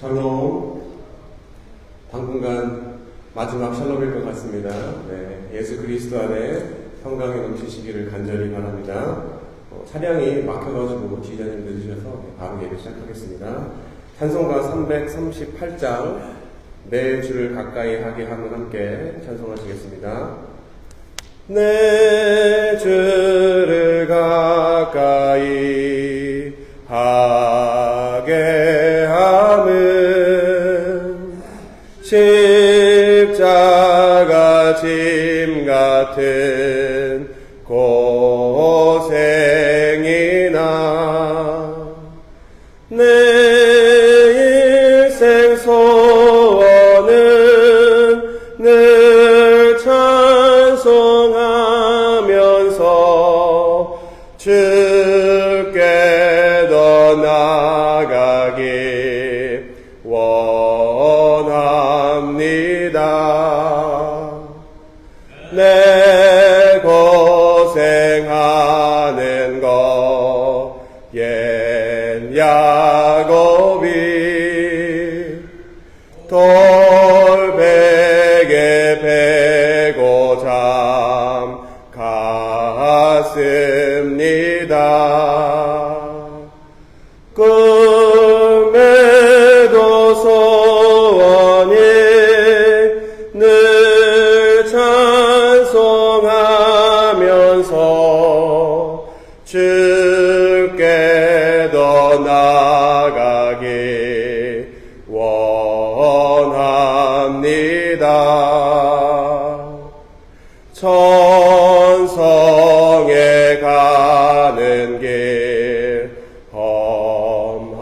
샬롬. 당분간 마지막 샬롬일 것 같습니다. 네, 예수 그리스도 안에 평강이 넘치시기를 간절히 바랍니다. 차량이 막혀가지고 지휘자님 늦으셔서 바로 예배 시작하겠습니다. 찬송가 338장 내 주를 가까이 하게 하면 함께 찬송하시겠습니다. 내 주를 가까이 하게 함은 십자가 짐 같은 고생이나 내 일생 소원은 늘 찬송하면서 주께 더 나아가기 원합니다. 내 고생하는 것 옛 야곱이 돌베개 베고 잠갔습니다. 꿈에도 소원이 늘 찬송하면서 주께 더 나아가기 원합니다. 천성에 가는 길 험하여도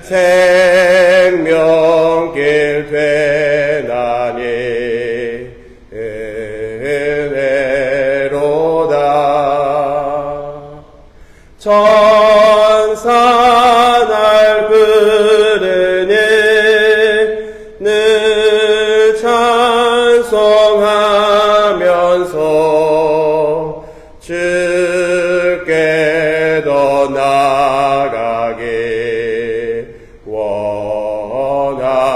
생명길 되나니 은혜로다. 천사 날 부르니 늘 찬송하면서 주께 더 나아가기 원합니다.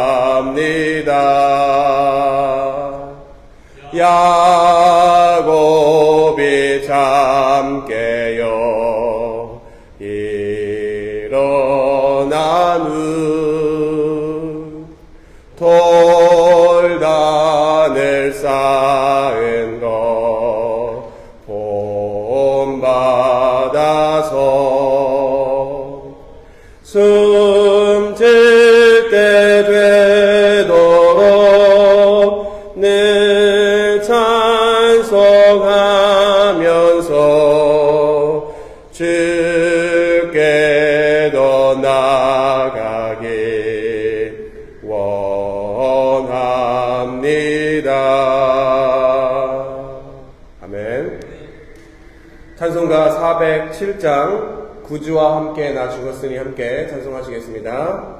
야곱이 잠 깨어 일어난 후 돌단을 쌓은 것 본받아서 숨질 때 되도록 늘 찬송하면서 주께 더 나아가기 원합니다. 아멘. 찬송가 407장 구주와 함께 나 죽었으니 함께 찬송하시겠습니다.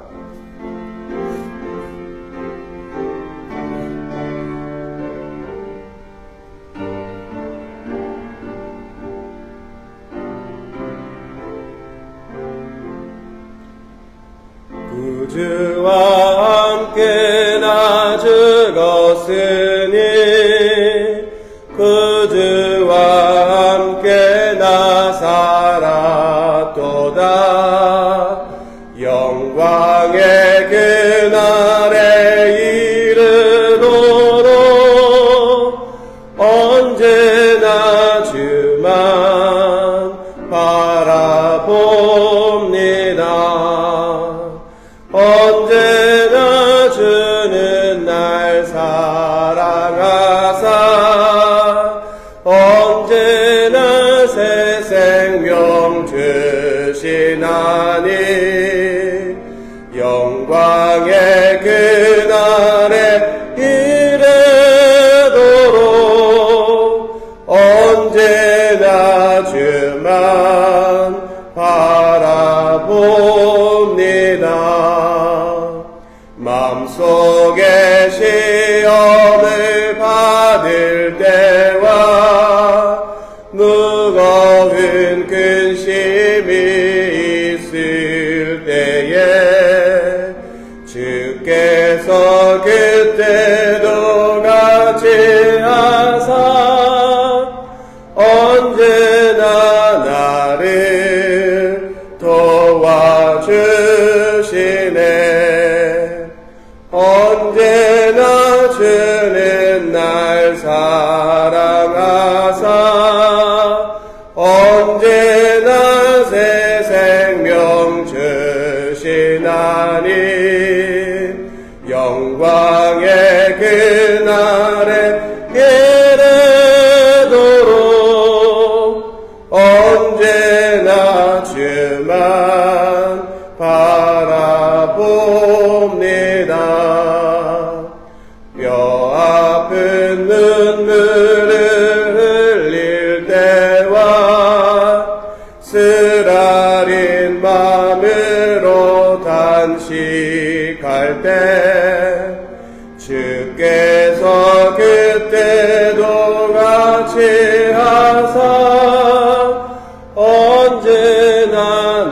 구주와 함께 나 죽었으니 구주와 함께 나 살았도다. 영광의 그날에 이르도록 언제나 주만 바라봅니다. 언제나 주는 날 사랑하사 언제나 새 생명 주시나니 영광의 그날에 이르도록 언제나 주만 바라봅니다. 마음속에 시험을 받을 때와 무거운 근심이 있을 주께서 그때도 같이 하사 언제나 나를 도와주시네. 언제나 주는 날 사랑하사 언제나 새 생명 주시나니 영광의 그날에 이르도록 언제나 주만 바라봅니다. 뼈 아픈 눈물을 흘릴 때와 쓰라린 마음으로 단식할 때 주께서 그때도 같이 하사 언제나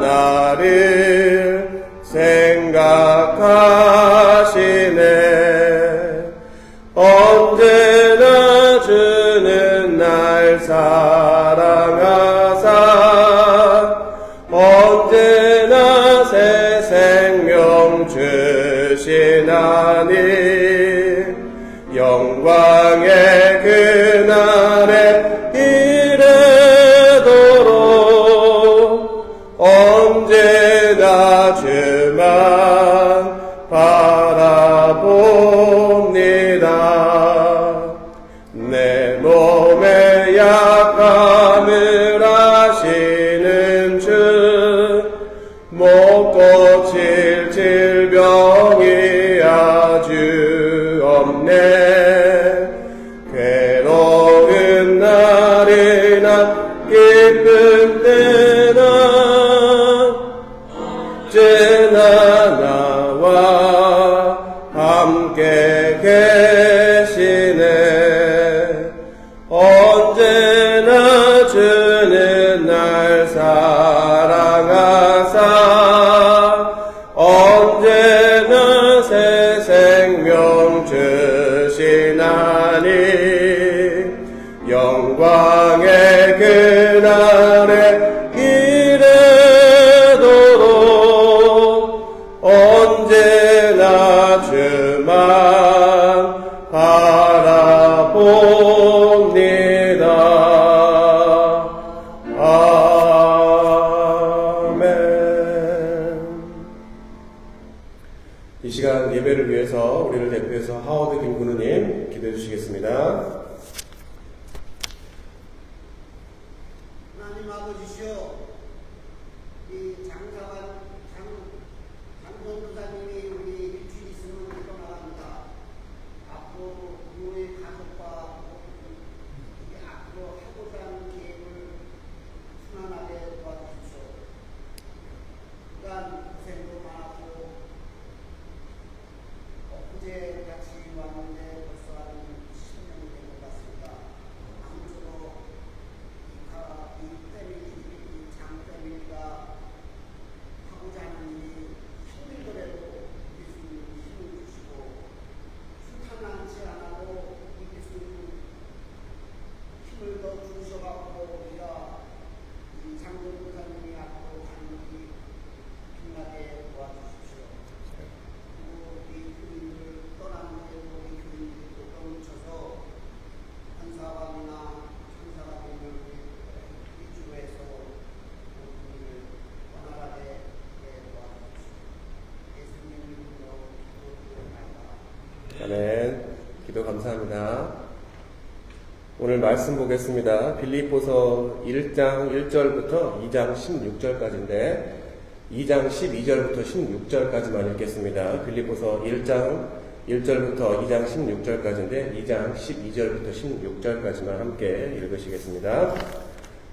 나를 생각하시네. 언제나 주는 날 사랑하사 언제나 새 생명 주시나니 영광의 그날에 이르도록 언제나 주만 바라봅니다. 내 몸의 약함을 아시는 주 못 고칠 질병이 아주 없네. 괴로운 날이나 기쁜 때나 언제나 나와 함께 계시네. 언제나 주는 날 사랑하사 언제나 새 생명 주시나니 영광의 그날에 이르도록 언제나 주만 바라봅니다. 아멘. 이 시간 예배를 위해서 우리를 대표해서 하워드 김근우님 기도해 주시겠습니다. 하나님 아버지시여, 이 장동부사님이 우리 일주일 있으면 떠나갑니다. 앞으로 우리 가족과 앞으로 하고자 하는 계획을 순환하게 도와주십시오. 그간 고생도 많았고 엊그제 같이 왔는데 벌써 한 10년이 된 것 같습니다. 아무쪼록 이 장 때문이가 하고자 하는 일이 힘들더라도 예수님 힘을 주시고 순탄하지 않아도 예수님 힘을 더 주셔갖고 우리가 이 장로부사님이 앞으로 가는 길이 빛나게 도와주십시오. 그리고 우리 교인들 떠나는데도 우리 교인들도 떠뭉쳐서 한사관이나 천사관을 위주로해서 모든 원활하게 도와주십시오. 예수님 이름으로 기도드립니다. 아멘. 기도 감사합니다. 오늘 말씀 보겠습니다. 빌립보서 1장 1절부터 2장 16절까지인데 2장 12절부터 16절까지만 읽겠습니다. 빌립보서 1장 1절부터 2장 16절까지인데 2장 12절부터 16절까지만 함께 읽으시겠습니다.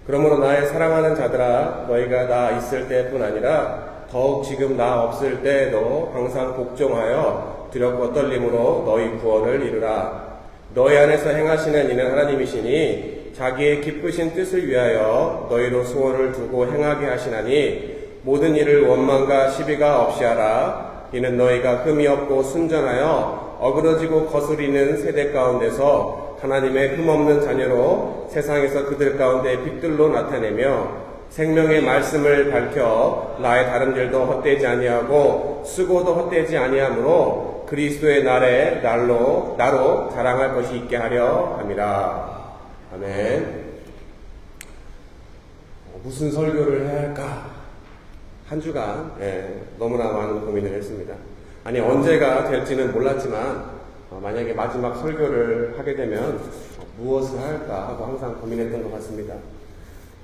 그러므로 나의 사랑하는 자들아, 너희가 나 있을 때뿐 아니라 더욱 지금 나 없을 때에도 항상 복종하여 두렵고 떨림으로 너희 구원을 이루라. 너희 안에서 행하시는 이는 하나님이시니 자기의 기쁘신 뜻을 위하여 너희로 소원을 두고 행하게 하시나니 모든 일을 원망과 시비가 없이 하라. 이는 너희가 흠이 없고 순전하여 어그러지고 거스리는 세대 가운데서 하나님의 흠없는 자녀로 세상에서 그들 가운데 빛들로 나타내며 생명의 말씀을 밝혀 나의 다름질도 헛되지 아니하고 수고도 헛되지 아니하므로 그리스도의 나로 자랑할 것이 있게 하려 함이라. 아멘. 무슨 설교를 해야 할까? 한 주간 너무나 많은 고민을 했습니다. 아니 언제가 될지는 몰랐지만 만약에 마지막 설교를 하게 되면 무엇을 할까 하고 항상 고민했던 것 같습니다.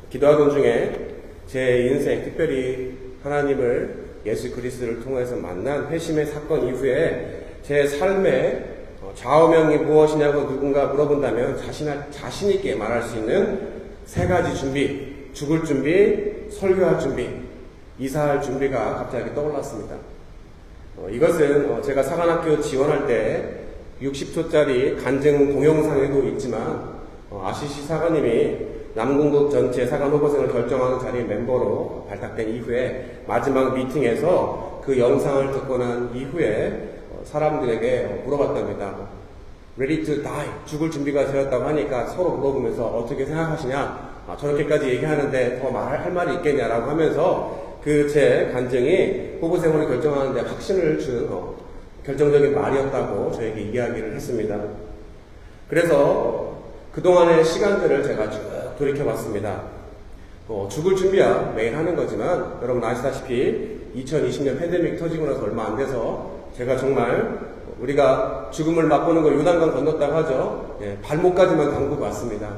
기도하던 중에 제 인생, 특별히 하나님을 예수 그리스도를 통해서 만난 회심의 사건 이후에 제 삶의 좌우명이 무엇이냐고 누군가 물어본다면 자신 있게 말할 수 있는 세 가지 준비: 죽을 준비, 설교할 준비, 이사할 준비가 갑자기 떠올랐습니다. 이것은 제가 사관학교 지원할 때 60초짜리 간증 동영상에도 있지만 아시시 사관님이 남궁국 전체 사관 후보생을 결정하는 자리의 멤버로 발탁된 이후에 마지막 미팅에서 그 영상을 듣고 난 이후에 사람들에게 물어봤답니다. Ready to die, 죽을 준비가 되었다고 하니까 서로 물어보면서 어떻게 생각하시냐, 저렇게까지 얘기하는데 더 말할 말이 있겠냐라고 하면서 그 제 간증이 후보생활을 결정하는데 확신을 준 결정적인 말이었다고 저에게 이야기를 했습니다. 그래서 그동안의 시간들을 제가 쭉 돌이켜봤습니다. 죽을 준비야 매일 하는 거지만 여러분 아시다시피 2020년 팬데믹 터지고 나서 얼마 안 돼서 제가 정말 우리가 죽음을 맛보는 걸 요단강 건넜다고 하죠. 발목까지만 담그고 왔습니다.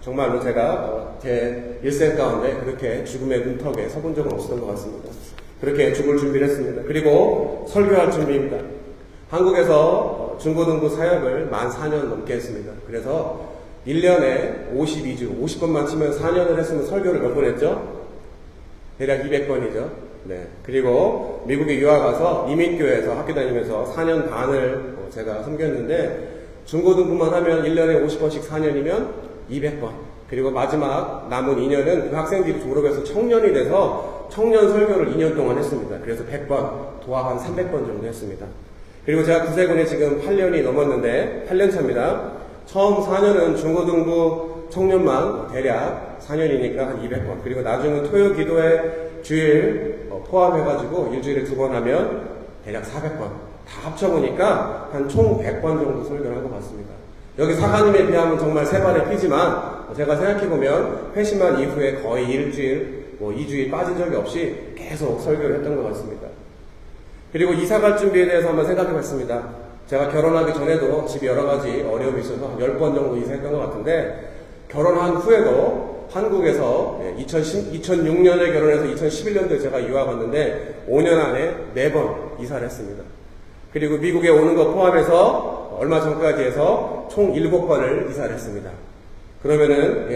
정말로 제가 제 일생 가운데 그렇게 죽음의 문턱에 서본 적은 없었던 것 같습니다. 그렇게 죽을 준비를 했습니다. 그리고 설교할 준비입니다. 한국에서 중고등부 사역을 만 4년 넘게 했습니다. 그래서 1년에 52주, 50번만 치면 4년을 했으면 설교를 몇 번 했죠? 대략 200번이죠. 네. 그리고 미국에 유학 가서 이민교회에서 학교 다니면서 4년 반을 제가 섬겼는데 중고등부만 하면 1년에 50번씩 4년이면 200번. 그리고 마지막 남은 2년은 그 학생들이 졸업해서 청년이 돼서 청년 설교를 2년 동안 했습니다. 그래서 100번, 도합 한 300번 정도 했습니다. 그리고 제가 구세군에 지금 8년이 넘었는데 8년 차입니다. 처음 4년은 중고등부 청년만 대략 4년이니까 한 200번. 그리고 나중은 토요 기도회 주일 포함해가지고 일주일에 2번 하면 대략 400번. 다 합쳐보니까 한 총 100번 정도 설교를 한 것 같습니다. 여기 사관님에 비하면 정말 세 발의 피지만 제가 생각해보면 회심한 이후에 거의 일주일, 2주일 빠진 적이 없이 계속 설교를 했던 것 같습니다. 그리고 이사갈 준비에 대해서 한번 생각해봤습니다. 제가 결혼하기 전에도 집에 여러 가지 어려움이 있어서 10번 정도 이사했던 것 같은데 결혼한 후에도 한국에서 2006년에 결혼해서 2011년도에 제가 유학 왔는데 5년 안에 4번 이사를 했습니다. 그리고 미국에 오는 것 포함해서 얼마 전까지 해서 총 7번을 이사를 했습니다. 그러면은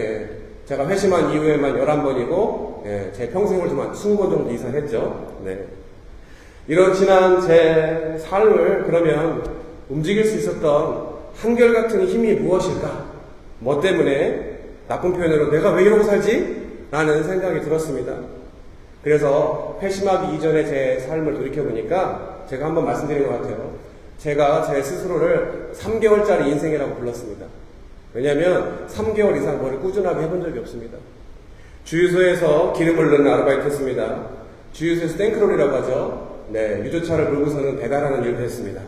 제가 회심한 이후에만 11번이고 제 평생을 동안 20번 정도 이사를 했죠. 네. 이런 지난 제 삶을 그러면 움직일 수 있었던 한결같은 힘이 무엇일까? 뭐 때문에 나쁜 표현으로 내가 왜 이러고 살지? 라는 생각이 들었습니다. 그래서 회심하기 이전에 제 삶을 돌이켜보니까 제가 한번 말씀드린 것 같아요. 제가 제 스스로를 3개월짜리 인생이라고 불렀습니다. 왜냐하면 3개월 이상 뭐를 꾸준하게 해본 적이 없습니다. 주유소에서 기름을 넣는 아르바이트 했습니다. 주유소에서 탱크롤이라고 하죠. 네, 유조차를 몰고서는 배달하는 일도 했습니다.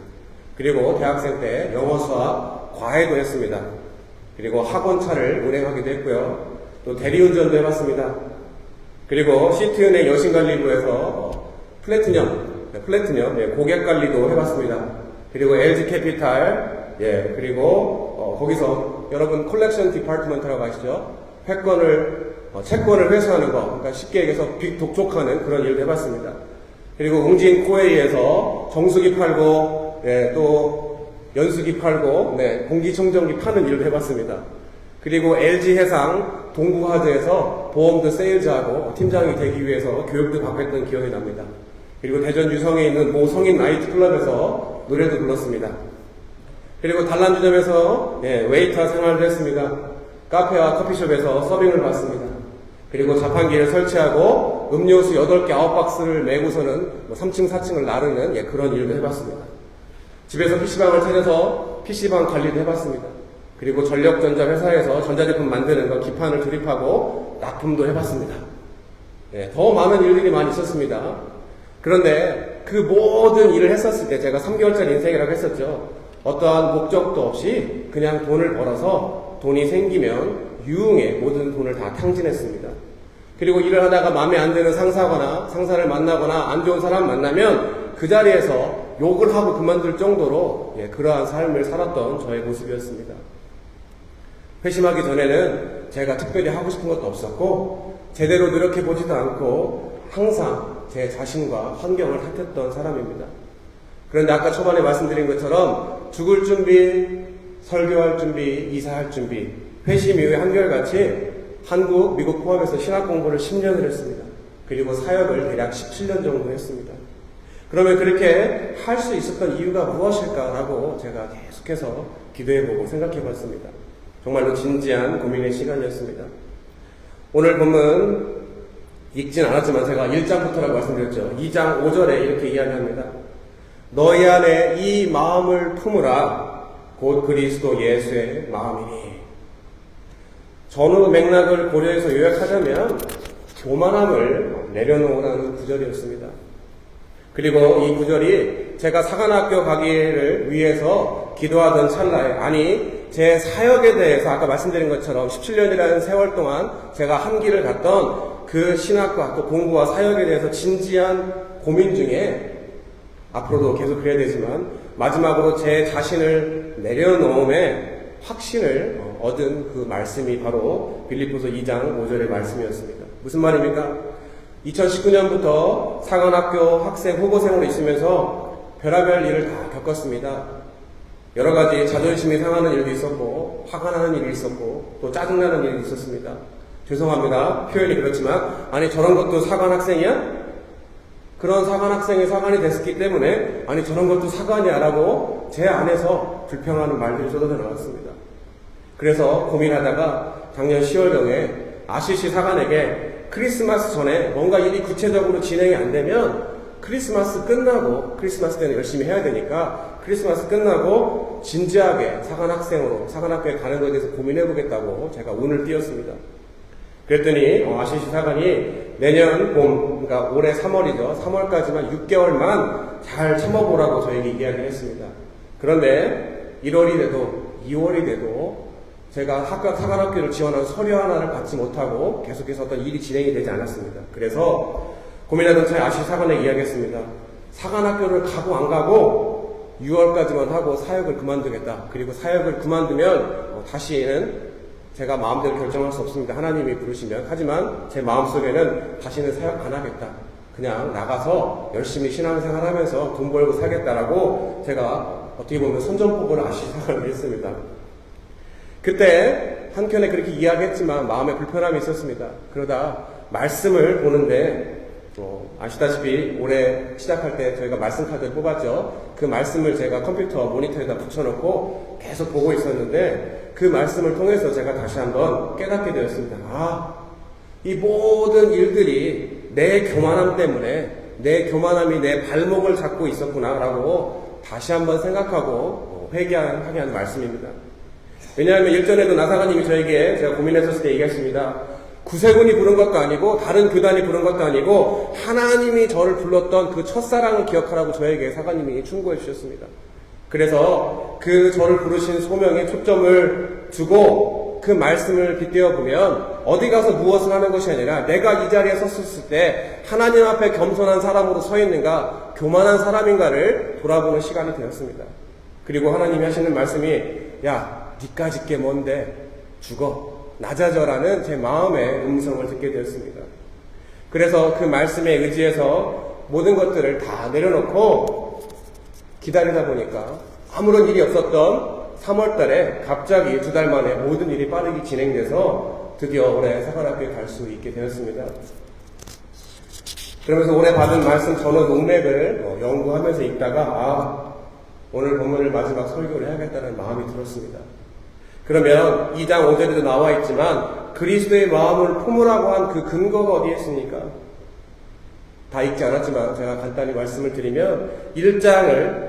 그리고 대학생 때 영어, 수학, 과외도 했습니다. 그리고 학원차를 운행하기도 했고요. 또 대리운전도 해봤습니다. 그리고 시트은행 여신관리부에서 플래티넘, 고객관리도 해봤습니다. 그리고 LG캐피탈, 그리고 거기서 여러분 콜렉션 디파트먼트라고 아시죠? 채권을 회수하는 거, 그러니까 쉽게 얘기해서 빚 독촉하는 그런 일도 해봤습니다. 그리고 웅진 코웨이에서 정수기 팔고, 또 연수기 팔고, 공기청정기 파는 일도 해봤습니다. 그리고 LG 해상 동부화재에서 보험도 세일즈하고 팀장이 되기 위해서 교육도 받고 했던 기억이 납니다. 그리고 대전 유성에 있는 모 성인 나이트클럽에서 노래도 불렀습니다. 그리고 단란주점에서 웨이터 생활도 했습니다. 카페와 커피숍에서 서빙을 받습니다. 그리고 자판기를 설치하고 또 음료수 8개 9박스를 메고서는 3층 4층을 나르는 그런 일도 해봤습니다. 집에서 PC방을 차려서 PC방 관리도 해봤습니다. 그리고 전력전자 회사에서 전자제품 만드는 거 기판을 조립하고 납품도 해봤습니다. 더 많은 일들이 많이 있었습니다. 그런데 그 모든 일을 했었을 때 제가 3개월짜리 인생이라고 했었죠. 어떠한 목적도 없이 그냥 돈을 벌어서 돈이 생기면 유흥에 모든 돈을 다 탕진했습니다. 그리고 일을 하다가 마음에 안 드는 상사거나 상사를 만나거나 안 좋은 사람 만나면 그 자리에서 욕을 하고 그만둘 정도로 그러한 삶을 살았던 저의 모습이었습니다. 회심하기 전에는 제가 특별히 하고 싶은 것도 없었고 제대로 노력해보지도 않고 항상 제 자신과 환경을 탓했던 사람입니다. 그런데 아까 초반에 말씀드린 것처럼 죽을 준비, 설교할 준비, 이사할 준비, 회심 이후에 한결같이 한국, 미국 포함해서 신학 공부를 10년을 했습니다. 그리고 사역을 대략 17년 정도 했습니다. 그러면 그렇게 할 수 있었던 이유가 무엇일까라고 제가 계속해서 기도해보고 생각해봤습니다. 정말로 진지한 고민의 시간이었습니다. 오늘 본문 읽진 않았지만 제가 1장부터라고 말씀드렸죠. 2장 5절에 이렇게 이야기합니다. 너희 안에 이 마음을 품으라 곧 그리스도 예수의 마음이니. 전후 맥락을 고려해서 요약하자면 교만함을 내려놓으라는 구절이었습니다. 그리고 이 구절이 제가 사관학교 가기를 위해서 기도하던 찰나에, 아니 제 사역에 대해서 아까 말씀드린 것처럼 17년이라는 세월 동안 제가 한 길을 갔던 그 신학과 또 공부와 사역에 대해서 진지한 고민 중에 앞으로도 계속 그래야 되지만 마지막으로 제 자신을 내려놓음에 확신을 얻은 그 말씀이 바로 빌립보서 2장 5절의 말씀이었습니다. 무슨 말입니까? 2019년부터 사관학교 학생 후보생으로 있으면서 별의별 일을 다 겪었습니다. 여러 가지 자존심이 상하는 일도 있었고 화가 나는 일이 있었고 또 짜증나는 일이 있었습니다. 죄송합니다. 표현이 그렇지만 아니 저런 것도 사관학생이야? 그런 사관학생이 사관이 됐기 때문에 아니 저런 것도 사관이야 라고 제 안에서 불평하는 말들이 쏟아져 나왔습니다. 그래서 고민하다가 작년 10월경에 아시시 사관에게 크리스마스 전에 뭔가 일이 구체적으로 진행이 안 되면 크리스마스 끝나고, 크리스마스 때는 열심히 해야 되니까 크리스마스 끝나고 진지하게 사관학생으로 사관학교에 가는 것에 대해서 고민해보겠다고 제가 운을 띄웠습니다. 그랬더니 아시시 사관이 내년 봄, 그러니까 올해 3월이죠. 3월까지만 6개월만 잘 참아보라고 저에게 이야기를 했습니다. 그런데 1월이 돼도 2월이 돼도 제가 사관학교를 지원한 서류 하나를 받지 못하고 계속해서 어떤 일이 진행이 되지 않았습니다. 그래서 고민하던 차에 아시시 사관에게 이야기했습니다. 사관학교를 가고 안 가고 6월까지만 하고 사역을 그만두겠다. 그리고 사역을 그만두면 다시는 제가 마음대로 결정할 수 없습니다. 하나님이 부르시면. 하지만 제 마음속에는 다시는 사역 안 하겠다. 그냥 나가서 열심히 신앙생활 하면서 돈 벌고 살겠다라고 제가 어떻게 보면 선전포고를 아시시 사관을 했습니다. 그때 한켠에 그렇게 이야기했지만 마음에 불편함이 있었습니다. 그러다 말씀을 보는데 아시다시피 올해 시작할 때 저희가 말씀 카드를 뽑았죠. 그 말씀을 제가 컴퓨터 모니터에다 붙여놓고 계속 보고 있었는데 그 말씀을 통해서 제가 다시 한번 깨닫게 되었습니다. 이 모든 일들이 내 교만함 때문에 내 교만함이 내 발목을 잡고 있었구나 라고 다시 한번 생각하고 회개하게 하는 말씀입니다. 왜냐하면 일전에도 나사가님이 저에게 제가 고민했었을 때 얘기했습니다. 구세군이 부른 것도 아니고 다른 교단이 부른 것도 아니고 하나님이 저를 불렀던 그 첫사랑을 기억하라고 저에게 사가님이 충고해 주셨습니다. 그래서 그 저를 부르신 소명에 초점을 두고 그 말씀을 빗대어 보면 어디 가서 무엇을 하는 것이 아니라 내가 이 자리에 섰을 때 하나님 앞에 겸손한 사람으로 서 있는가 교만한 사람인가를 돌아보는 시간이 되었습니다. 그리고 하나님이 하시는 말씀이 야 니까짓 게 뭔데 죽어 낮아져라는 제 마음의 음성을 듣게 되었습니다. 그래서 그 말씀에 의지해서 모든 것들을 다 내려놓고 기다리다 보니까 아무런 일이 없었던 3월 달에 갑자기 2달 만에 모든 일이 빠르게 진행돼서 드디어 올해 사관학교에 갈 수 있게 되었습니다. 그러면서 올해 받은 말씀 전후 농맥을 연구하면서 읽다가 오늘 본문을 마지막 설교를 해야겠다는 마음이 들었습니다. 그러면 2장 5절에도 나와 있지만 그리스도의 마음을 품으라고 한 그 근거가 어디에 있습니까? 다 읽지 않았지만 제가 간단히 말씀을 드리면 1장을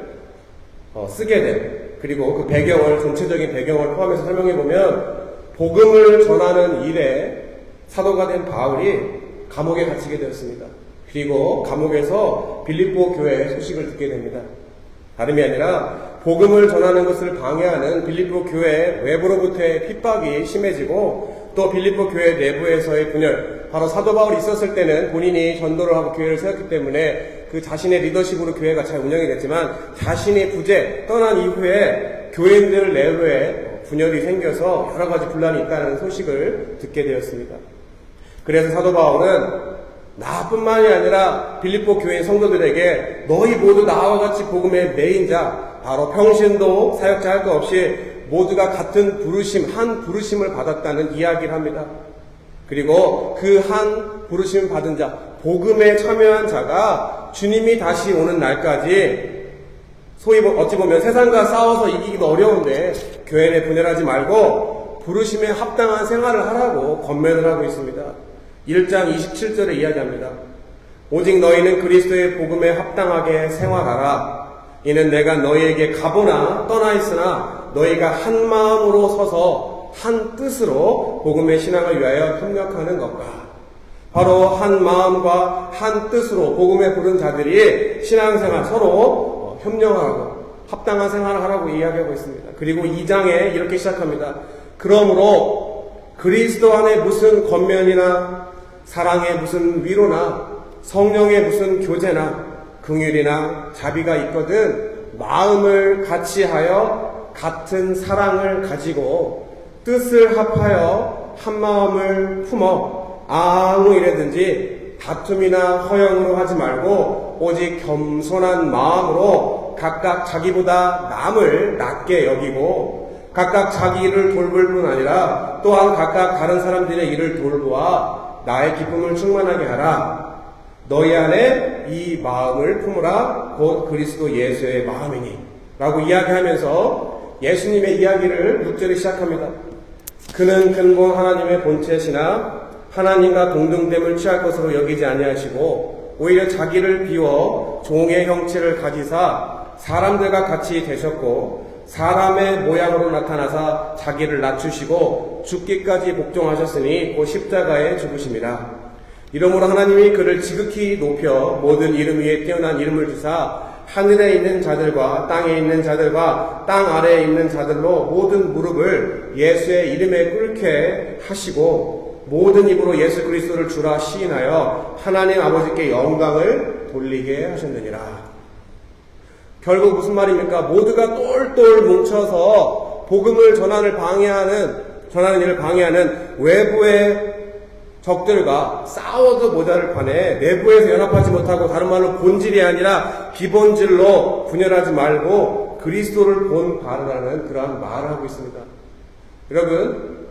쓰게 된, 그리고 그 배경을, 전체적인 배경을 포함해서 설명해보면 복음을 전하는 일에 사도가 된 바울이 감옥에 갇히게 되었습니다. 그리고 감옥에서 빌립보 교회의 소식을 듣게 됩니다. 다름이 아니라 복음을 전하는 것을 방해하는 빌립보 교회 외부로부터의 핍박이 심해지고, 또 빌립보 교회 내부에서의 분열, 바로 사도 바울이 있었을 때는 본인이 전도를 하고 교회를 세웠기 때문에 그 자신의 리더십으로 교회가 잘 운영이 됐지만, 자신이 떠난 이후에 교인들 내부에 분열이 생겨서 여러 가지 분란이 있다는 소식을 듣게 되었습니다. 그래서 사도 바울은 나뿐만이 아니라 빌립보 교인 성도들에게 너희 모두 나와 같이 복음의 메인자, 바로 평신도 사역자 할 것 없이 모두가 같은 부르심, 한 부르심을 받았다는 이야기를 합니다. 그리고 그 한 부르심 받은 자, 복음에 참여한 자가 주님이 다시 오는 날까지, 소위 어찌 보면 세상과 싸워서 이기기도 어려운데 교회 내 분열하지 말고 부르심에 합당한 생활을 하라고 권면을 하고 있습니다. 1장 27절에 이야기합니다. 오직 너희는 그리스도의 복음에 합당하게 생활하라. 이는 내가 너희에게 가보나 떠나 있으나 너희가 한 마음으로 서서 한 뜻으로 복음의 신앙을 위하여 협력하는 것과, 바로 한 마음과 한 뜻으로 복음에 부른 자들이 신앙생활 서로 협력하고 합당한 생활을 하라고 이야기하고 있습니다. 그리고 2장에 이렇게 시작합니다. 그러므로 그리스도 안에 무슨 권면이나 사랑의 무슨 위로나 성령의 무슨 교제나 긍휼이나 자비가 있거든 마음을 같이하여 같은 사랑을 가지고 뜻을 합하여 한 마음을 품어 아무 일에든지 다툼이나 허영으로 하지 말고 오직 겸손한 마음으로 각각 자기보다 남을 낮게 여기고 각각 자기 일을 돌볼 뿐 아니라 또한 각각 다른 사람들의 일을 돌보아 나의 기쁨을 충만하게 하라. 너희 안에 이 마음을 품으라. 곧 그리스도 예수의 마음이니 라고 이야기하면서 예수님의 이야기를 6절에 시작합니다. 그는 근본 하나님의 본체시나 하나님과 동등됨을 취할 것으로 여기지 아니하시고 오히려 자기를 비워 종의 형체를 가지사 사람들과 같이 되셨고 사람의 모양으로 나타나사 자기를 낮추시고 죽기까지 복종하셨으니 곧 십자가에 죽으심이라. 이러므로 하나님이 그를 지극히 높여 모든 이름 위에 뛰어난 이름을 주사 하늘에 있는 자들과 땅에 있는 자들과 땅 아래에 있는 자들로 모든 무릎을 예수의 이름에 꿇게 하시고 모든 입으로 예수 그리스도를 주라 시인하여 하나님 아버지께 영광을 돌리게 하셨느니라. 결국 무슨 말입니까? 모두가 똘똘 뭉쳐서 복음을 전하는 일을 방해하는 외부의 적들과 싸워도 모자를 판에 내부에서 연합하지 못하고, 다른 말로 본질이 아니라 비본질로 분열하지 말고 그리스도를 본 바르라는 그러한 말을 하고 있습니다. 여러분,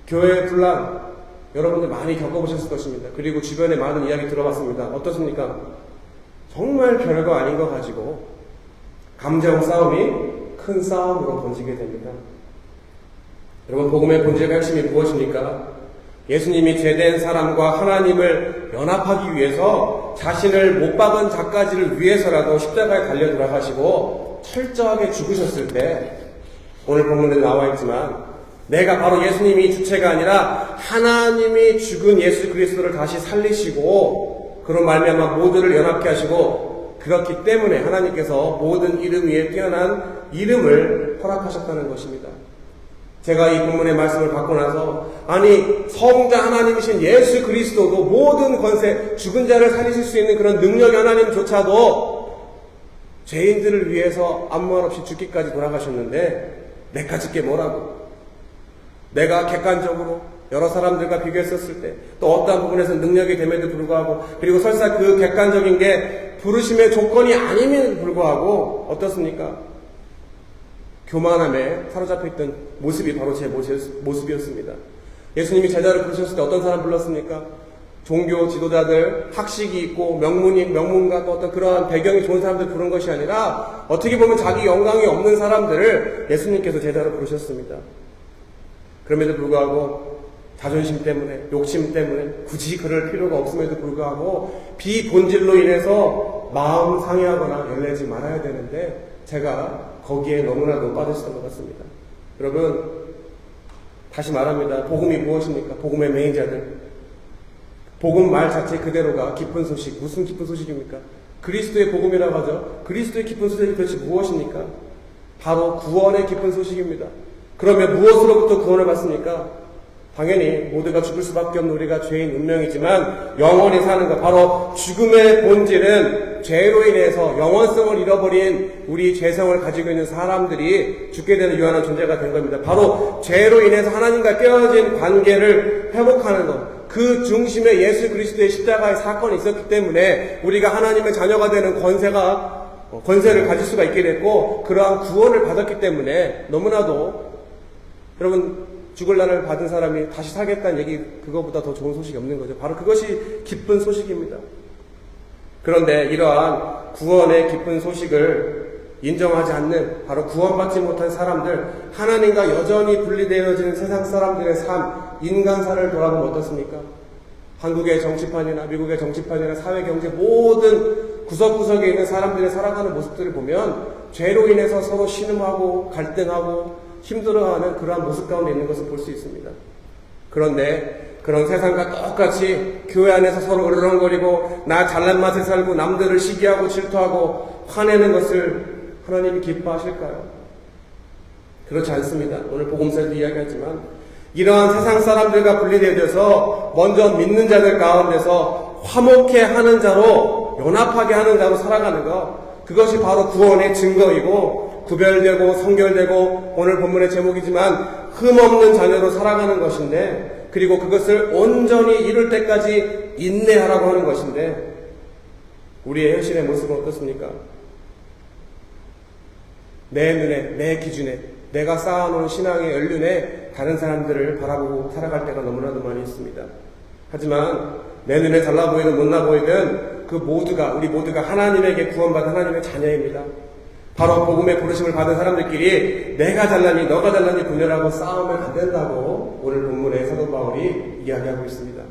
교회의 분란 여러분들 많이 겪어보셨을 것입니다. 그리고 주변에 많은 이야기 들어봤습니다. 어떻습니까? 정말 별거 아닌 거 가지고 감정 싸움이 큰 싸움으로 번지게 됩니다. 여러분, 복음의 본질과 핵심이 무엇입니까? 예수님이 죄된 사람과 하나님을 연합하기 위해서 자신을 못 박은 자까지를 위해서라도 십자가에 달려 돌아가시고 철저하게 죽으셨을 때, 오늘 본문에 나와 있지만 내가 바로 예수님이 주체가 아니라 하나님이 죽은 예수 그리스도를 다시 살리시고 그런 말미암아 모두를 연합케 하시고, 그렇기 때문에 하나님께서 모든 이름 위에 뛰어난 이름을 허락하셨다는 것입니다. 제가 이 본문의 말씀을 받고 나서, 아니 성자 하나님이신 예수 그리스도도 모든 권세, 죽은 자를 살리실 수 있는 그런 능력의 하나님조차도 죄인들을 위해서 아무 말 없이 죽기까지 돌아가셨는데 내가 짓게 뭐라고? 내가 객관적으로 여러 사람들과 비교했었을 때 또 어떠한 부분에서 능력이 됨에도 불구하고, 그리고 설사 그 객관적인 게 부르심의 조건이 아님에도 불구하고 어떻습니까? 교만함에 사로잡혀 있던 모습이 바로 제 모습이었습니다. 예수님이 제자를 부르셨을 때 어떤 사람 불렀습니까? 종교 지도자들, 학식이 있고 명문가 또 어떤 그러한 배경이 좋은 사람들 부른 것이 아니라 어떻게 보면 자기 영광이 없는 사람들을 예수님께서 제자로 부르셨습니다. 그럼에도 불구하고 자존심 때문에, 욕심 때문에 굳이 그럴 필요가 없음에도 불구하고 비본질로 인해서 마음 상해하거나 열내지 말아야 되는데 제가 거기에 너무나도 빠졌던 것 같습니다. 여러분, 다시 말합니다. 복음이 무엇입니까? 복음의 메인자들. 복음 말 자체 그대로가 기쁜 소식. 무슨 기쁜 소식입니까? 그리스도의 복음이라고 하죠. 그리스도의 기쁜 소식이 도대체 무엇입니까? 바로 구원의 기쁜 소식입니다. 그러면 무엇으로부터 구원을 받습니까? 당연히 모두가 죽을 수밖에 없는 우리가 죄인 운명이지만 영원히 사는 것, 바로 죽음의 본질은 죄로 인해서 영원성을 잃어버린 우리 죄성을 가지고 있는 사람들이 죽게 되는 유한한 존재가 된 겁니다. 바로 죄로 인해서 하나님과 깨어진 관계를 회복하는 것, 그 중심에 예수 그리스도의 십자가의 사건이 있었기 때문에 우리가 하나님의 자녀가 되는 권세를 가질 수가 있게 됐고, 그러한 구원을 받았기 때문에 너무나도, 여러분, 죽을 날을 받은 사람이 다시 살겠다는 얘기, 그거보다 더 좋은 소식이 없는 거죠. 바로 그것이 기쁜 소식입니다. 그런데 이러한 구원의 기쁜 소식을 인정하지 않는, 바로 구원받지 못한 사람들, 하나님과 여전히 분리되어지는 세상 사람들의 삶, 인간사를 돌아보면 어떻습니까? 한국의 정치판이나 미국의 정치판이나 사회, 경제 모든 구석구석에 있는 사람들의 살아가는 모습들을 보면 죄로 인해서 서로 신음하고 갈등하고 힘들어하는 그러한 모습 가운데 있는 것을 볼 수 있습니다. 그런데 그런 세상과 똑같이 교회 안에서 서로 으르렁거리고 나 잘난 맛에 살고 남들을 시기하고 질투하고 화내는 것을 하나님이 기뻐하실까요? 그렇지 않습니다. 오늘 복음서에도 이야기하지만 이러한 세상 사람들과 분리되어져서 먼저 믿는 자들 가운데서 화목해 하는 자로, 연합하게 하는 자로 살아가는 것, 그것이 바로 구원의 증거이고 구별되고 성결되고 오늘 본문의 제목이지만 흠없는 자녀로 살아가는 것인데, 그리고 그것을 온전히 이룰 때까지 인내하라고 하는 것인데, 우리의 현실의 모습은 어떻습니까? 내 눈에, 내 기준에, 내가 쌓아놓은 신앙의 연륜에 다른 사람들을 바라보고 살아갈 때가 너무나도 많이 있습니다. 하지만 내 눈에 잘나 보이든 못나 보이든 그 모두가, 우리 모두가 하나님에게 구원받은 하나님의 자녀입니다. 바로 복음의 부르심을 받은 사람들끼리 내가 잘나니 너가 잘나니 분열하고 싸우면 안 된다고 오늘 본문에 사도 바울이 이야기하고 있습니다.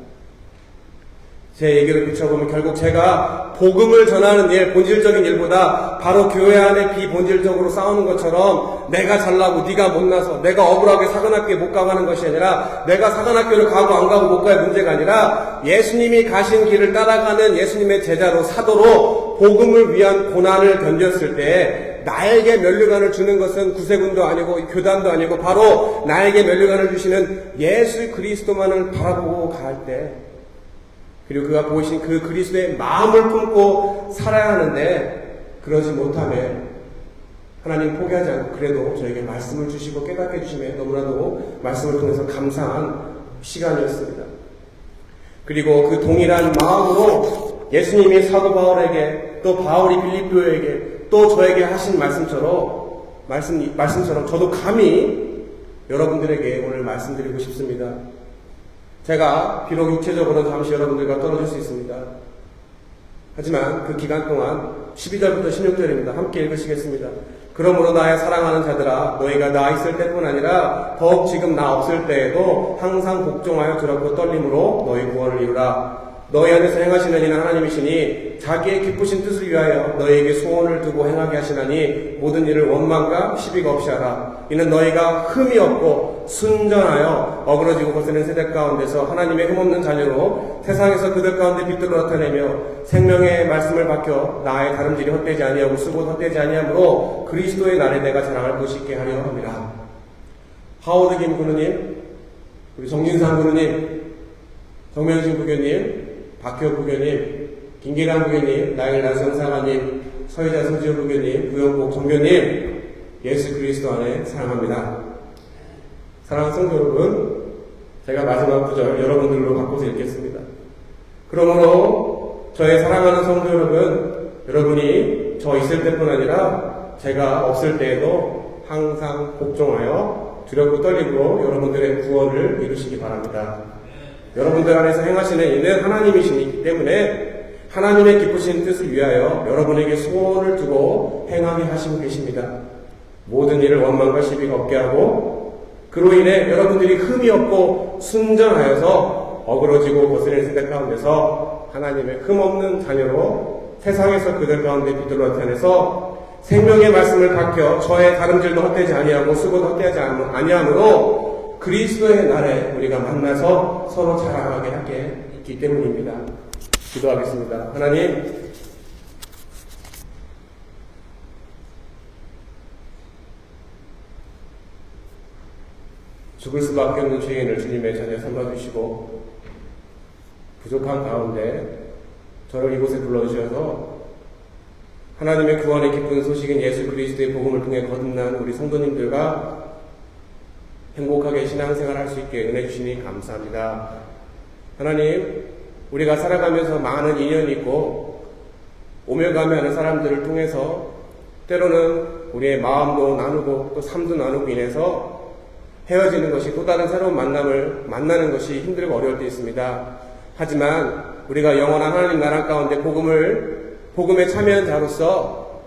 제 얘기를 비춰보면 결국 제가 복음을 전하는 일, 본질적인 일보다 바로 교회 안에 비본질적으로 싸우는 것처럼 내가 잘나고 네가 못나서 내가 억울하게 사관학교에 못 가고 하는 것이 아니라, 내가 사관학교를 가고 안 가고 못 가의 문제가 아니라 예수님이 가신 길을 따라가는 예수님의 제자로, 사도로 복음을 위한 고난을 견뎠을 때 나에게 면류관을 주는 것은 구세군도 아니고 교단도 아니고 바로 나에게 면류관을 주시는 예수 그리스도만을 바라보고 갈 때, 그리고 그가 보이신 그 그리스도의 마음을 품고 살아야 하는데, 그러지 못하면 하나님 포기하지 않고 그래도 저에게 말씀을 주시고 깨닫게 해주시면 너무나도 말씀을 통해서 감사한 시간이었습니다. 그리고 그 동일한 마음으로 예수님이 사도 바울에게, 또 바울이 빌립보에게, 또 저에게 하신 말씀처럼 저도 감히 여러분들에게 오늘 말씀드리고 싶습니다. 제가 비록 육체적으로는 잠시 여러분들과 떨어질 수 있습니다. 하지만 그 기간 동안 12절부터 16절입니다. 함께 읽으시겠습니다. 그러므로 나의 사랑하는 자들아, 너희가 나 있을 때뿐 아니라 더욱 지금 나 없을 때에도 항상 복종하여 두렵고 떨림으로 너희 구원을 이루라. 너희 안에서 행하시는 이는 하나님이시니 자기의 기쁘신 뜻을 위하여 너희에게 소원을 두고 행하게 하시나니 모든 일을 원망과 시비가 없이 하라. 이는 너희가 흠이 없고 순전하여 어그러지고 거스는 세대 가운데서 하나님의 흠없는 자녀로 세상에서 그들 가운데 빛들로 나타내며 생명의 말씀을 밝혀 나의 다름질이 헛되지 아니하고 수고 헛되지 아니하므로 그리스도의 날에 내가 자랑할 것이 있게 하려 합니다. 하워드 김 부르님, 우리 정진상 부르님, 정명진 부교님, 박효 부교님, 김기란 부교님, 나일 나성 사관님, 서희자 서지호 부교님, 구영복 정교님, 예수 그리스도 안에 사랑합니다. 사랑하는 성도 여러분, 제가 마지막 구절 여러분들로 바꿔서 읽겠습니다. 그러므로 저의 사랑하는 성도 여러분, 여러분이 저 있을 때뿐 아니라 제가 없을 때에도 항상 복종하여 두렵고 떨림으로 여러분들의 구원을 이루시기 바랍니다. 여러분들 안에서 행하시는 이는 하나님이시기 때문에 하나님의 기쁘신 뜻을 위하여 여러분에게 소원을 두고 행하게 하시고 계십니다. 모든 일을 원망과 시비가 없게 하고 그로 인해 여러분들이 흠이 없고 순전하여서 어그러지고 거스리는 세대 가운데서 하나님의 흠없는 자녀로 세상에서 그들 가운데 빛들로 나타내서 생명의 말씀을 밝혀 저의 다름질도 헛되지 아니하고 수고도 헛되지 아니하므로 그리스도의 날에 우리가 만나서 서로 자랑하게 할 게 있기 때문입니다. 기도하겠습니다. 하나님, 죽을 수밖에 없는 죄인을 주님의 자녀 삼아주시고 부족한 가운데 저를 이곳에 불러주셔서 하나님의 구원의 기쁜 소식인 예수 그리스도의 복음을 통해 거듭난 우리 성도님들과 행복하게 신앙생활 할 수 있게 은혜 주시니 감사합니다. 하나님, 우리가 살아가면서 많은 인연이 있고 오며 가며 하는 사람들을 통해서 때로는 우리의 마음도 나누고 또 삶도 나누고 인해서 헤어지는 것이 또 다른 새로운 만남을 만나는 것이 힘들고 어려울 때 있습니다. 하지만 우리가 영원한 하나님 나라 가운데 복음에 참여한 자로서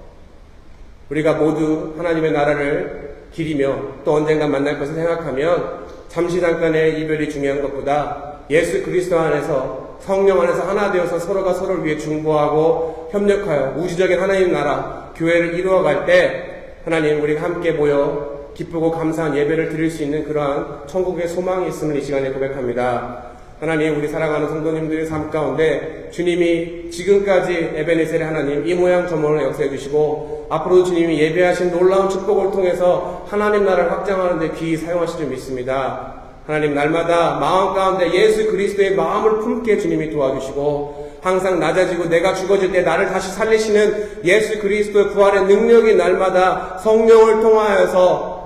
우리가 모두 하나님의 나라를 기리며 또 언젠가 만날 것을 생각하면 잠시 잠깐의 이별이 중요한 것보다 예수 그리스도 안에서 성령 안에서 하나 되어서 서로가 서로를 위해 중보하고 협력하여 우주적인 하나님 나라 교회를 이루어갈 때 하나님 우리가 함께 모여 기쁘고 감사한 예배를 드릴 수 있는 그러한 천국의 소망이 있음을 이 시간에 고백합니다. 하나님, 우리 사랑하는 성도님들의 삶 가운데 주님이 지금까지 에베네셀의 하나님 이 모양 저 모양을 역사해 주시고 앞으로도 주님이 예배하신 놀라운 축복을 통해서 하나님 나라를 확장하는 데 귀히 사용하실 줄 믿습니다. 하나님, 날마다 마음 가운데 예수 그리스도의 마음을 품게 주님이 도와주시고 항상 낮아지고 내가 죽어질 때 나를 다시 살리시는 예수 그리스도의 부활의 능력이 날마다 성령을 통하여서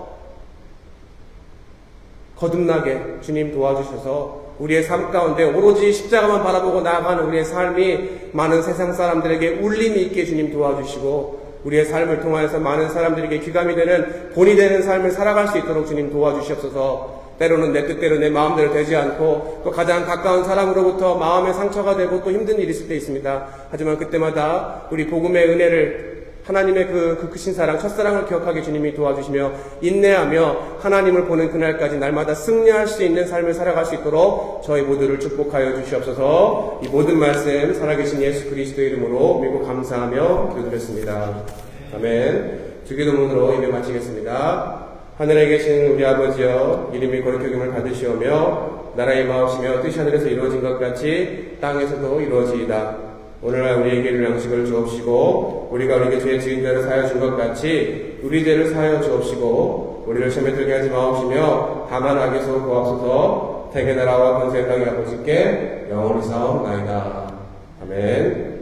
거듭나게 주님 도와주셔서 우리의 삶 가운데 오로지 십자가만 바라보고 나아가는 우리의 삶이 많은 세상 사람들에게 울림이 있게 주님 도와주시고 우리의 삶을 통하여서 많은 사람들에게 귀감이 되는 본이 되는 삶을 살아갈 수 있도록 주님 도와주시옵소서. 때로는 내 뜻대로 내 마음대로 되지 않고 또 가장 가까운 사람으로부터 마음의 상처가 되고 또 힘든 일이 있을 때 있습니다. 하지만 그때마다 우리 복음의 은혜를 하나님의 그 크신 사랑, 첫사랑을 기억하게 주님이 도와주시며 인내하며 하나님을 보는 그날까지 날마다 승리할 수 있는 삶을 살아갈 수 있도록 저희 모두를 축복하여 주시옵소서. 이 모든 말씀 살아계신 예수 그리스도의 이름으로 믿고 감사하며 기도드렸습니다. 아멘. 주기도문으로 예배 마치겠습니다. 하늘에 계신 우리 아버지여, 이름이 거룩히 여김을 받으시오며 나라의 마옵시며 뜻이 하늘에서 이루어진 것 같이 땅에서도 이루어지이다. 오늘날 우리에게 이를 양식을 주옵시고 우리가 우리에게 죄 지은 자를 사하여 준 것 같이 우리 죄를 사하여 주옵시고 우리를 시험에 들게 하지 마옵시며 다만 악에서 구하옵소서. 대개 나라와 권세 땅의 아버지께 영원히 사옵나이다. 아멘.